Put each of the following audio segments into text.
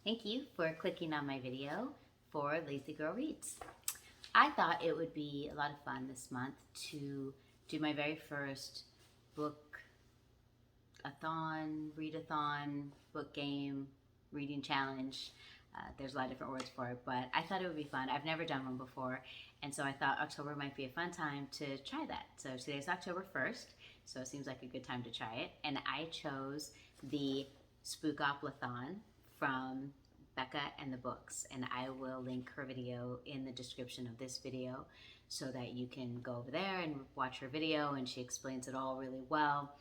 Thank you for clicking on my video for Lazy Girl Reads. I thought it would be a lot of fun this month to do my very first book-a-thon, read-a-thon, book game, reading challenge. There's a lot of different words for it, but I thought it would be fun. I've never done one before, and so I thought October might be a fun time to try that. So today's October 1st, so it seems like a good time to try it. And I chose the Spookopoly from Becca and the books, and I will link her video in the description of this video so that you can go over there and watch her video, and she explains it all really well.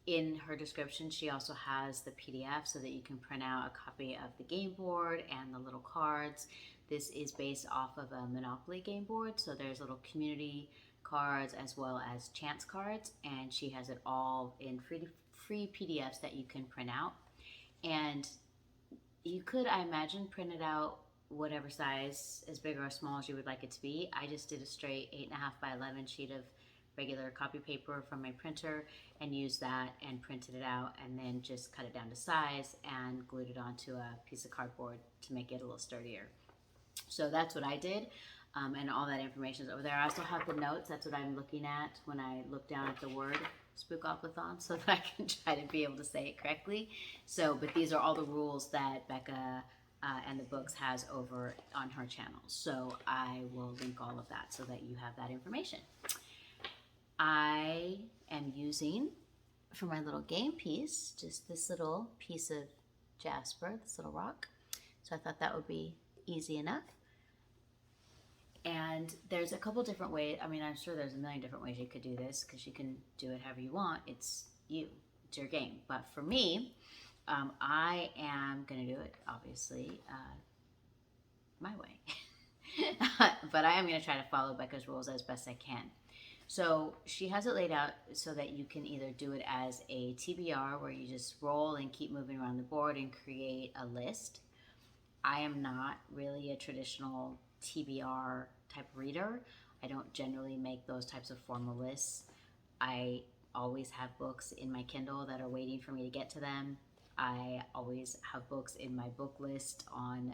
In her description, she also has the PDF so that you can print out a copy of the game board and the little cards. This is based off of a Monopoly game board, so there's little community cards as well as chance cards, and she has it all in free PDFs that you can print out. And you could, I imagine, print it out whatever size, as big or as small as you would like it to be. I just did a straight 8.5 by 11 sheet of regular copy paper from my printer and used that and printed it out, and then just cut it down to size and glued it onto a piece of cardboard to make it a little sturdier. So that's what I did, and all that information is over there. I also have the notes. That's what I'm looking at when I look down at the word Spookopoly, so that I can try to be able to say it correctly. So, but these are all the rules that Becca and the books has over on her channel. So I will link all of that so that you have that information. I am using, for my little game piece, just this little piece of jasper, this little rock. So I thought that would be easy enough. And there's a couple different ways. I mean, I'm sure there's a million different ways you could do this, because you can do it however you want. It's you. It's your game. But for me, I am going to do it, obviously, my way. But I am going to try to follow Becca's rules as best I can. So she has it laid out so that you can either do it as a TBR, where you just roll and keep moving around the board and create a list. I am not really a traditional TBR type reader. I don't generally make those types of formal lists. I always have books in my Kindle that are waiting for me to get to them. I always have books in my book list on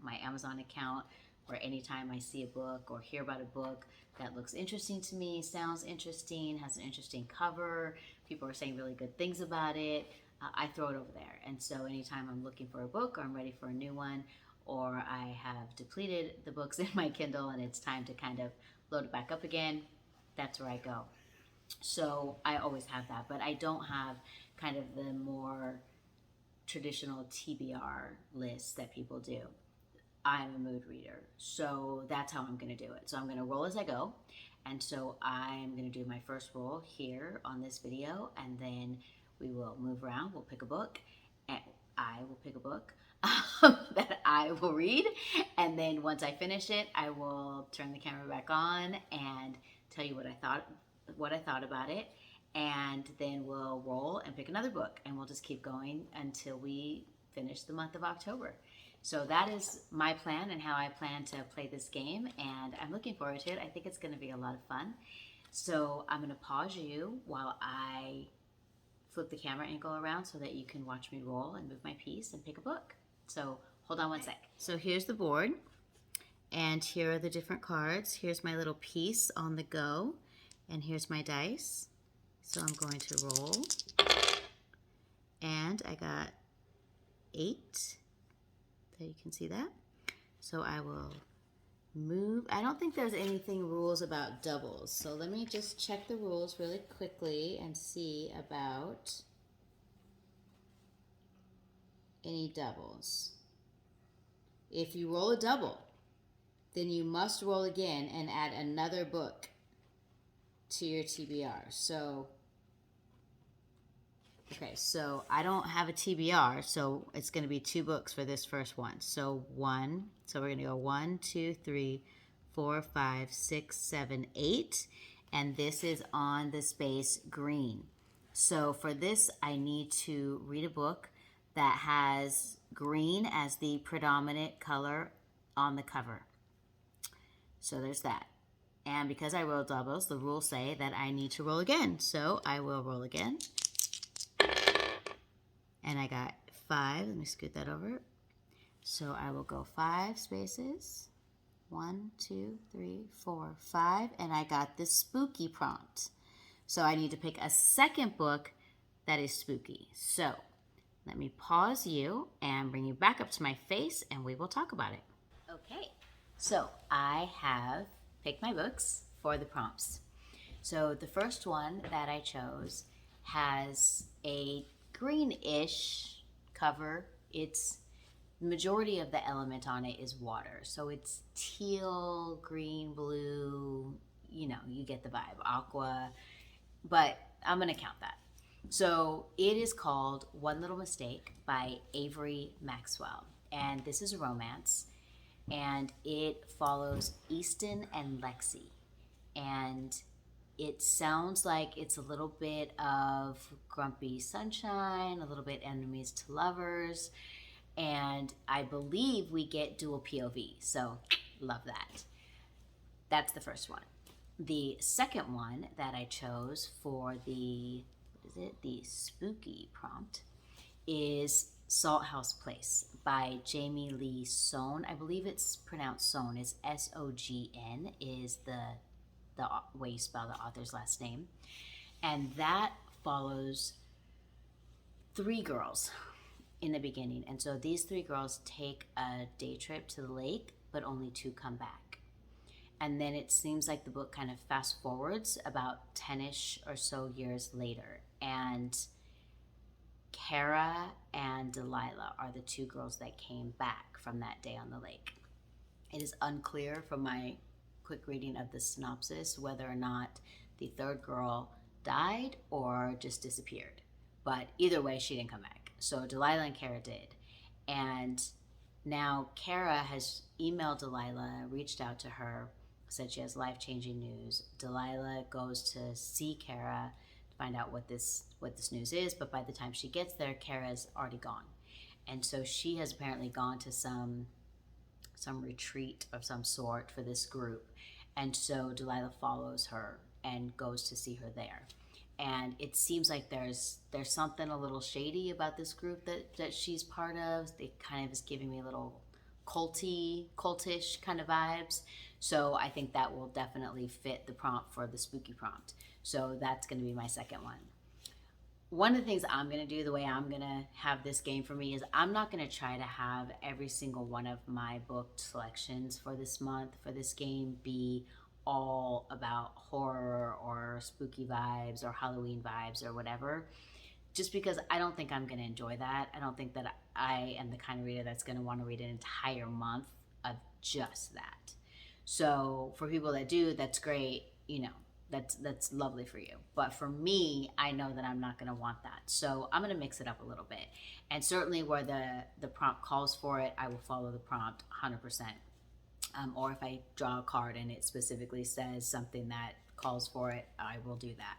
my Amazon account, where anytime I see a book or hear about a book that looks interesting to me, sounds interesting, has an interesting cover, people are saying really good things about it, I throw it over there. And so anytime I'm looking for a book, or I'm ready for a new one, or I have depleted the books in my Kindle and it's time to kind of load it back up again, that's where I go. So I always have that, but I don't have kind of the more traditional TBR lists that people do. I'm a mood reader, so that's how I'm going to do it. So I'm going to roll as I go, and so I'm going to do my first roll here on this video, and then we will move around. We'll pick a book, and I will pick a book that I will read, and then once I finish it, I will turn the camera back on and tell you what I thought about it, and then we'll roll and pick another book, and we'll just keep going until we finish the month of October. So that is my plan and how I plan to play this game, and I'm looking forward to it. I think it's going to be a lot of fun. So I'm going to pause you while I flip the camera angle around so that you can watch me roll and move my piece and pick a book. So hold on one sec. So here's the board, and here are the different cards. Here's my little piece on the go, and here's my dice. So I'm going to roll, and I got 8. There, you can see that. So I will move. I don't think there's anything rules about doubles. So let me just check the rules really quickly and see about any doubles. If you roll a double, then you must roll again and add another book to your TBR. So okay, so I don't have a TBR, so it's going to be 2 books for this first one. So we're going to go 1, 2, 3, 4, 5, 6, 7, 8, and this is on the space green. So for this, I need to read a book that has green as the predominant color on the cover. So there's that. And because I rolled doubles, the rules say that I need to roll again. So I will roll again. And I got 5. Let me scoot that over. So I will go 5 spaces. 1, 2, 3, 4, 5, and I got this spooky prompt. So I need to pick a second book that is spooky. So let me pause you and bring you back up to my face and we will talk about it. Okay, so I have picked my books for the prompts. So the first one that I chose has a greenish cover. It's the majority of the element on it is water. So it's teal, green, blue, you know, you get the vibe, aqua, but I'm gonna count that. So it is called One Little Mistake by Avery Maxwell. And this is a romance. And it follows Easton and Lexi. And it sounds like it's a little bit of Grumpy Sunshine, a little bit enemies to lovers. And I believe we get dual POV. So love that. That's the first one. The second one that I chose for the, the spooky prompt is Salt House Place by Jamie Lee Sohn. I believe it's pronounced Sohn. It's S-O-G-N is the way you spell the author's last name. And that follows 3 girls in the beginning. And so these 3 girls take a day trip to the lake, but only 2 come back. And then it seems like the book kind of fast forwards about 10-ish or so years later. And Kara and Delilah are the 2 girls that came back from that day on the lake. It is unclear from my quick reading of the synopsis whether or not the 3rd girl died or just disappeared. But either way, she didn't come back. So Delilah and Kara did. And now Kara has emailed Delilah, reached out to her, said she has life-changing news. Delilah goes to see Kara to find out what this news is, but by the time she gets there, Kara's already gone. And so she has apparently gone to some retreat of some sort for this group. And so Delilah follows her and goes to see her there. And it seems like there's something a little shady about this group that she's part of. It kind of is giving me a little cultish kind of vibes. So I think that will definitely fit the prompt for the spooky prompt. So that's going to be my second one. One of the things I'm going to do, the way I'm going to have this game for me, is I'm not going to try to have every single one of my booked selections for this month, for this game, be all about horror or spooky vibes or Halloween vibes or whatever, just because I don't think I'm going to enjoy that. I don't think that I am the kind of reader that's going to want to read an entire month of just that. So for people that do, that's great, you know, that's lovely for you. But for me, I know that I'm not going to want that. So I'm going to mix it up a little bit. And certainly where the prompt calls for it, I will follow the prompt 100%. Or if I draw a card and it specifically says something that calls for it, I will do that.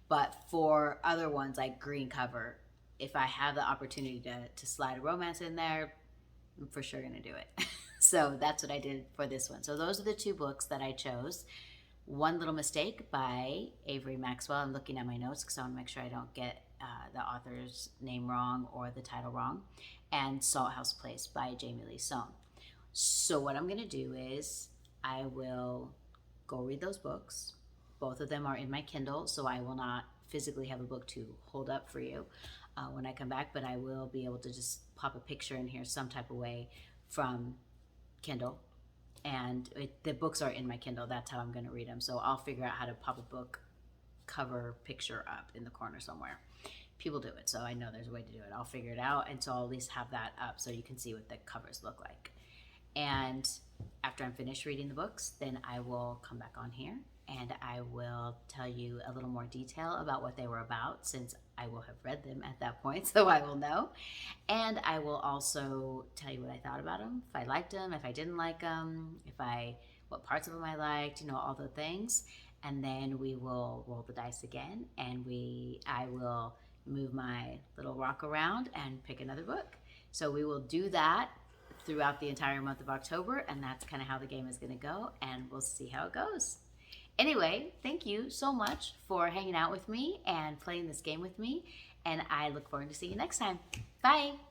But for other ones like green cover, if I have the opportunity to slide a romance in there, I'm for sure going to do it. So that's what I did for this one. So those are the 2 books that I chose. One Little Mistake by Avery Maxwell. I'm looking at my notes because I want to make sure I don't get the author's name wrong or the title wrong. And Salt House Place by Jamie Lee Sohn. So what I'm going to do is I will go read those books. Both of them are in my Kindle, so I will not physically have a book to hold up for you when I come back, but I will be able to just pop a picture in here some type of way from Kindle. And the books are in my Kindle. That's how I'm going to read them. So I'll figure out how to pop a book cover picture up in the corner somewhere. People do it, so I know there's a way to do it. I'll figure it out, and so I'll at least have that up so you can see what the covers look like. And after I'm finished reading the books, then I will come back on here and I will tell you a little more detail about what they were about, since I will have read them at that point, so I will know. And I will also tell you what I thought about them, if I liked them, if I didn't like them, what parts of them I liked, you know, all the things. And then we will roll the dice again, and I will move my little rock around and pick another book. So we will do that throughout the entire month of October, and that's kind of how the game is going to go, and we'll see how it goes. Anyway, thank you so much for hanging out with me and playing this game with me, and I look forward to seeing you next time. Bye!